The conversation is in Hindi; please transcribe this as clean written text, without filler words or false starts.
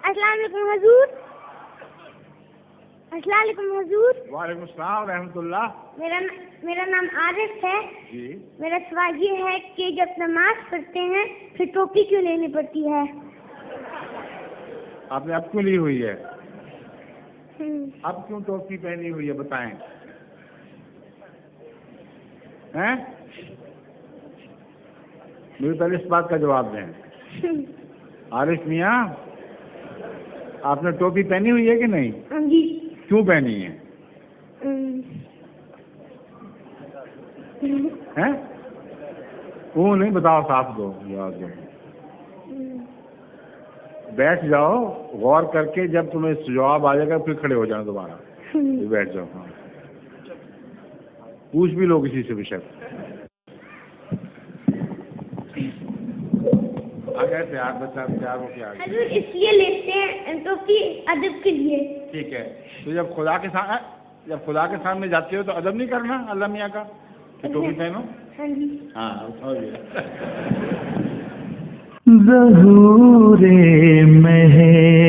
अस्सलाम वालेकुम हुजूर। अस्सलाम वालेकुम हुजूर। वालेकुम सलाम रहमतुल्लाह। मेरा नाम आरिफ है जी। मेरा सवाल ये है कि जब नमाज पढ़ते हैं फिर टोपी क्यों लेनी पड़ती है? आपने अब क्यों ली हुई है? अब क्यों टोपी पहनी हुई है बताएं? हैं? मुझे पहले इस बात का जवाब दें। आरिफ मियाँ, आपने टोपी पहनी हुई है कि नहीं? हाँ जी। क्यों पहनी है? हैं? वो नहीं, बताओ, साफ दो जवाब दो। बैठ जाओ, गौर करके जब तुम्हें जवाब आ जाएगा फिर खड़े हो जाना दोबारा। फिर बैठ जाओ। हाँ, पूछ भी लो किसी से विषय। आ गए तैयार, बच्चा तैयार हो के आ गया। हुजूर इसलिए लेते हैं टोपी अदब के लिए। ठीक है, तो जब खुदा के सामने जाते हो तो अदब नहीं करना अल्लाह मियाँ का कि टोपी पहनो? हाँ जी। हाँ, समझ गया। ज़हूरे महल